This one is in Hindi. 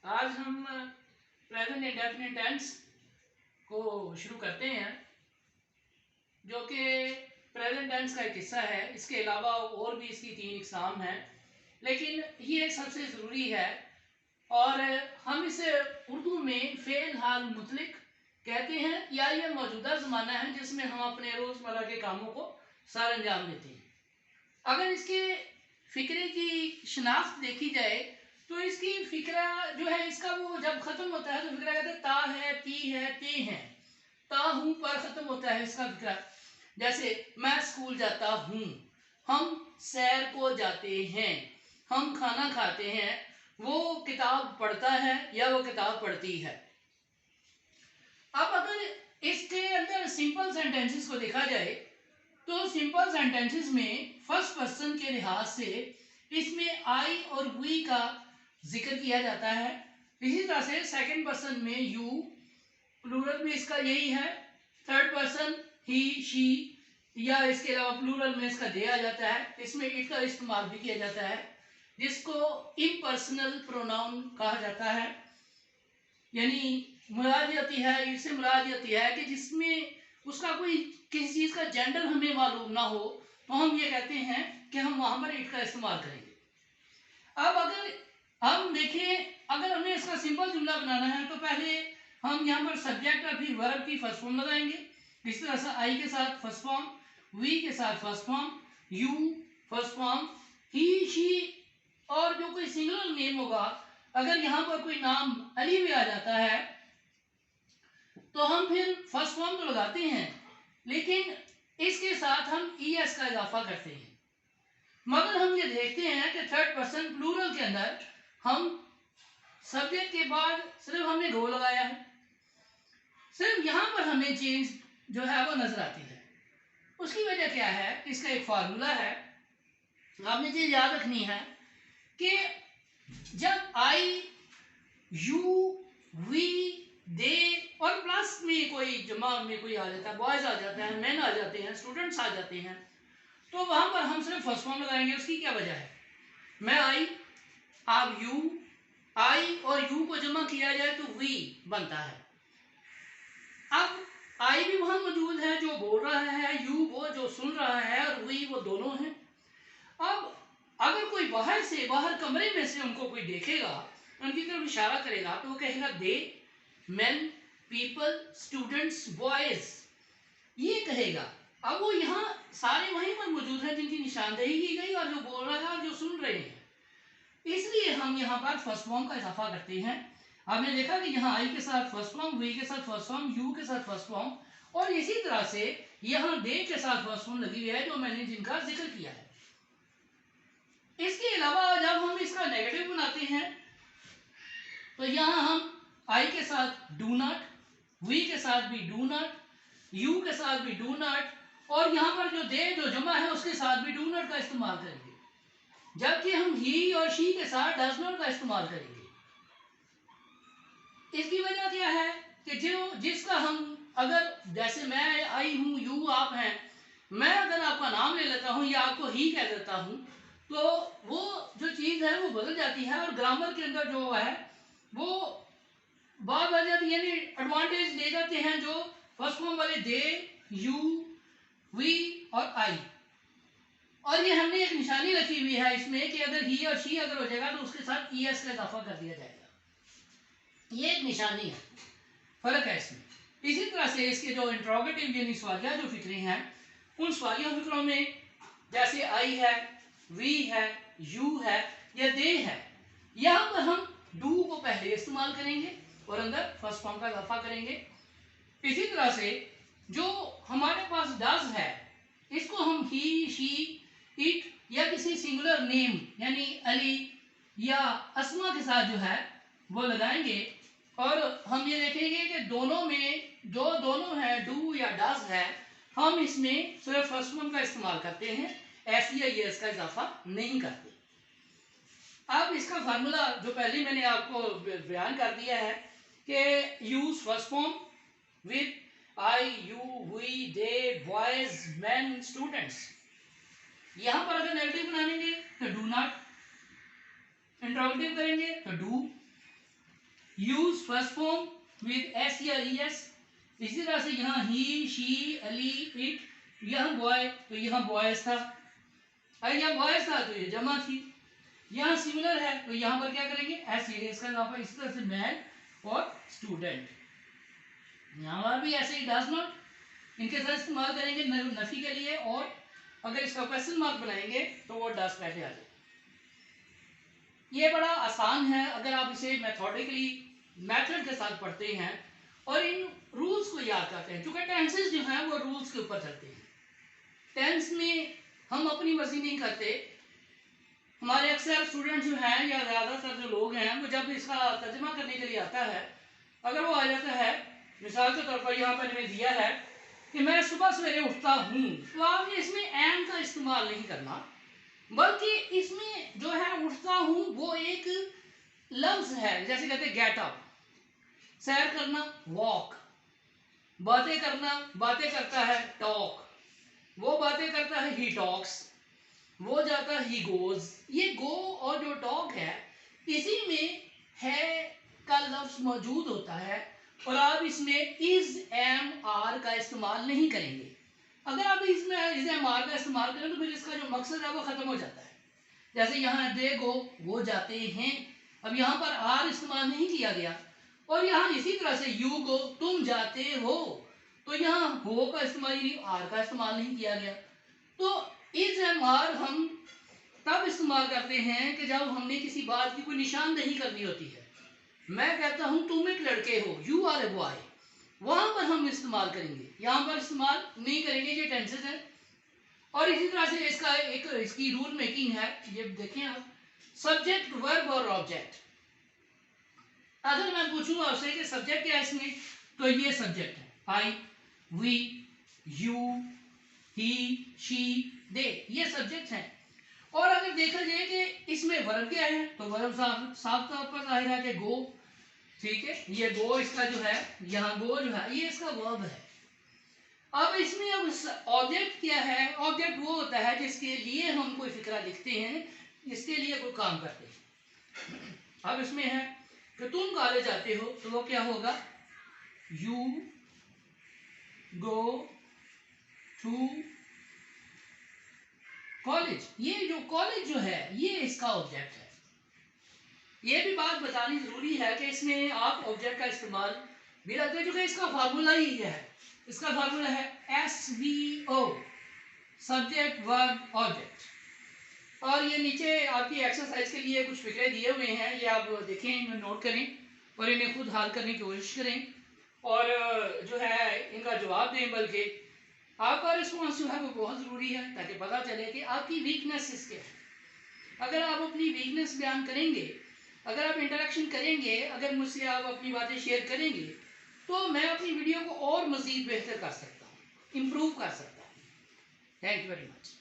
आज हम प्रेजेंट इंडेफिनिट टेंस को शुरू करते हैं, जो कि प्रेजेंट टेंस का एक हिस्सा है। इसके अलावा और भी इसकी 3 इकसाम हैं, लेकिन ये सबसे ज़रूरी है और हम इसे उर्दू में फ़ेल हाल मुतलिक कहते हैं, या ये मौजूदा ज़माना है जिसमें हम अपने रोज़मर्रा के कामों को सर अंजाम देते हैं। अगर इसके फ़िक्रे की शनाख्त देखी जाए तो इसकी फ़िक्रा जो है, इसका वो जब ख़त्म होता है तो फ़िक्रा कहते हैं ता है, ती है, ते हैं, ता हूँ पर ख़त्म होता है इसका फ़िक्रा। जैसे मैं स्कूल जाता हूँ, हम सैर को जाते हैं, हम खाना खाते हैं, वो किताब पढ़ता है या वो किताब पढ़ती है। अब अगर इसके अंदर सिंपल सेंटेंसेस को देखा जाए तो सिंपल सेंटेंसेस में फर्स्ट पर्सन के लिहाज से इसमें आई और वी का जिक्र किया जाता है। इसी तरह से सेकंड पर्सन में यू, प्लूरल में इसका यही है। थर्ड पर्सन ही, शी, या इसके अलावा प्लूरल में इसका दे आ जाता है। इसमें इट का इस्तेमाल भी किया जाता है, जिसको इम्पर्सनल प्रोनाउन कहा जाता है। यानी मुराद होती है, इससे मुराद होती है कि जिसमें उसका कोई किसी चीज़ का जेंडर हमें मालूम ना हो, तो हम ये कहते हैं कि हम वहाँ पर इट का इस्तेमाल करेंगे। अब अगर हम देखें, अगर हमें इसका सिंपल जुमला बनाना है तो पहले हम यहाँ पर सब्जेक्ट और फिर वर्ब की फर्स्ट फॉर्म लगाएंगे। इस तरह से आई के साथ फर्स्ट फॉर्म, वी के साथ first form, you first form, he, she, और जो कोई सिंगुलर नेम होगा, अगर यहाँ पर कोई नाम अली भी आ जाता है तो हम फिर फर्स्ट फॉर्म तो लगाते हैं, लेकिन इसके साथ हम ईएस का इजाफा करते हैं। मगर हम ये देखते हैं कि थर्ड पर्सन प्लूरल के अंदर हम सब्जेक्ट के बाद सिर्फ हमने गो लगाया है। सिर्फ यहाँ पर हमें चेंज जो है वो नजर आती है। उसकी वजह क्या है? इसका एक फार्मूला है, आपने चीज याद रखनी है कि जब आई, यू, वी, दे और प्लस में कोई जमा में कोई आ जाता है, बॉयज आ जाते हैं, मैन आ जाते हैं, स्टूडेंट्स आ जाते हैं, तो वहां पर हम सिर्फ फर्स्ट फॉर्म लगाएंगे। उसकी क्या वजह है? मैं आई, आप यू, आई और यू को जमा किया जाए तो वी बनता है। अब आई भी वहां मौजूद है जो बोल रहा है, यू वो जो सुन रहा है, और वी वो दोनों हैं। अब अगर कोई बाहर से, बाहर कमरे में से उनको कोई देखेगा, उनकी तरफ इशारा करेगा, तो वो कहेगा दे, मेन, पीपल, स्टूडेंट्स, बॉयज, ये कहेगा। अब वो यहाँ सारे वहीं पर मौजूद हैं जिनकी निशानदेही की गई, और जो बोल रहा है और जो सुन रहे हैं। इसलिए हम यहाँ पर फर्स्ट फॉर्म का इजाफा करते हैं। आपने देखा कि यहाँ आई के साथ फर्स्ट फॉर्म, वी के साथ फर्स्ट फॉर्म, यू के साथ फर्स्ट फॉर्म, और इसी तरह से यहाँ दे के साथ फर्स्ट फॉर्म लगी हुई है, जो मैंने जिनका जिक्र किया है। इसके अलावा जब हम इसका नेगेटिव बनाते हैं तो यहाँ हम आई के साथ डू नॉट, वी के साथ भी डू नॉट, यू के साथ भी डू नॉट, और यहाँ पर जो दे जो जमा है उसके साथ भी डू नॉट का इस्तेमाल करेंगे, जबकि हम ही और शी के साथ डज नॉट का इस्तेमाल करेंगे। इसकी वजह क्या है कि जो जिसका हम, अगर जैसे मैं आई हूँ, यू आप हैं, मैं अगर आपका नाम ले लेता हूँ या आपको ही कह देता हूँ, तो वो जो चीज़ है वो बदल जाती है, और ग्रामर के अंदर जो है वो बात आ जाती है, यानी एडवांटेज ले जाते हैं जो फर्स्ट फॉर्म वाले दे, यू, वी और आई। और ये हमने एक निशानी रखी हुई है इसमें कि अगर ही और शी अगर हो जाएगा तो उसके साथ ईएस का इजाफा कर दिया जाएगा। ये एक निशानी है, फर्क है इसमें। इसी तरह से इसके जो इंट्रोगेटिव यानी सवालिया जो फिक्रे हैं, उन सवालिया फिक्रों में जैसे आई है, वी है, यू है या दे है, यहाँ पर हम डू को पहले इस्तेमाल करेंगे और अंदर फर्स्ट फॉर्म का इजाफा करेंगे। इसी तरह से जो हमारे पास डज है, इसको हम ही, शी, इट या किसी सिंगुलर नेम यानी अली या अस्मा के साथ जो है वो लगाएंगे, और हम ये देखेंगे कि दोनों में जो दोनों है, डू या डज है, हम इसमें सिर्फ फर्स्ट फॉर्म का इस्तेमाल करते हैं, एस या ये इसका इजाफा नहीं करते। अब इसका फार्मूला जो पहले मैंने आपको बयान कर दिया है कि use first form with I, you, we, they, boys, man, students. यहां पर अगर नेगेटिव बनाएंगे तो डू नॉट, इंट्रोगेटिव करेंगे तो do, use first form with S या ES। इसी तरह से यहाँ ही, शी, अली, इट, यहाँ बॉय तो यहाँ बॉयज था, अगर यहाँ बॉयज था तो ये जमा थी। यहाँ सिमिलर है तो यहाँ पर क्या करेंगे एस, इसका इजाफा। इसी तरह से मैन और स्टूडेंट, यहाँ पर भी ऐसे ही डज नॉट इनके साथ इस्तेमाल करेंगे नफी के लिए, और अगर इसका क्वेश्चन मार्क बनाएंगे तो वो डज पहले आ जाए। ये बड़ा आसान है अगर आप इसे मेथोडिकली मेथड के साथ पढ़ते हैं और इन रूल्स को याद करते हैं, क्योंकि टेंसेस जो हैं वो रूल्स के ऊपर चलते हैं। टेंस में हम अपनी मर्जी नहीं करते। हमारे अक्सर स्टूडेंट जो हैं या ज़्यादातर जो लोग हैं वो जब इसका तर्जमा करने के लिए आता है, अगर वो आ जाता है मिसाल के तौर पर यहाँ पर मैंने दिया है कि मैं सुबह सवेरे उठता हूँ, तो आपने इसमें एम का इस्तेमाल नहीं करना, बल्कि इसमें जो है उठता हूँ वो एक लफ्ज है। जैसे कहते हैं गेट अप, सैर करना वॉक, बातें करना बातें करता है टॉक, वो बातें करता है ही टॉक्स, वो जाता है ही गोज। ये गो और जो टॉक है इसी में है का लफ्ज मौजूद होता है, और आप इसमें इज एम आर का इस्तेमाल नहीं करेंगे। अगर आप इसमें इज एम आर का इस्तेमाल करें तो फिर इसका जो मकसद है वो खत्म हो जाता है। जैसे यहाँ दे गो वो जाते हैं, अब यहाँ पर आर इस्तेमाल नहीं किया गया, और यहाँ इसी तरह से यू गो तुम जाते हो, तो यहाँ हो का इस्तेमाल नहीं, आर का इस्तेमाल नहीं किया गया। तो इज एम आर हम तब इस्तेमाल करते हैं कि जब हमने किसी बात की कोई निशानदेही करनी होती है। मैं कहता हूं तुम एक लड़के हो, यू आर ए बॉय, वहां पर हम इस्तेमाल करेंगे, यहां पर इस्तेमाल नहीं करेंगे। ये टेंसेस है। और इसी तरह से इसका एक इसकी रूल मेकिंग है, ये देखें आप, सब्जेक्ट वर्ब और ऑब्जेक्ट। अगर मैं पूछूं आपसे कि सब्जेक्ट क्या है इसमें, तो ये सब्जेक्ट है, आई, वी, यू, ही, शी, दे, ये सब्जेक्ट हैं। और अगर देखा जाए कि इसमें वर्ब क्या है, तो वर्ब साफ तौर पर जाहिर है कि गो, ठीक है, ये गो इसका जो है, यहाँ गो जो है ये इसका वर्ब है। अब इसमें अब ऑब्जेक्ट क्या है, ऑब्जेक्ट वो होता है जिसके लिए हम कोई फिक्रा लिखते हैं, इसके लिए कोई काम करते हैं। अब इसमें है कि तुम कॉलेज जाते हो, तो वो क्या होगा, यू गो टू कॉलेज। ये जो कॉलेज जो है ये इसका ऑब्जेक्ट है। ये भी बात बतानी जरूरी है कि इसमें आप ऑब्जेक्ट का इस्तेमाल भी रहते हैं, क्योंकि इसका फार्मूला ही है, इसका फार्मूला है SVO, सब्जेक्ट वर्ब ऑब्जेक्ट। और ये नीचे आपकी एक्सरसाइज के लिए कुछ फिक्रे दिए हुए हैं, ये आप देखें, इन्हें नोट करें और इन्हें खुद हल करने की कोशिश करें, और जो है इनका जवाब दें। बल्कि आपका रिस्पॉन्स जो है वो बहुत ज़रूरी है, ताकि पता चले कि आपकी वीकनेस क्या है। अगर आप अपनी वीकनेस बयान करेंगे, अगर आप इंटरेक्शन करेंगे, अगर मुझसे आप अपनी बातें शेयर करेंगे, तो मैं अपनी वीडियो को और मज़ीद बेहतर कर सकता हूँ, इम्प्रूव कर सकता हूँ। Thank you very much.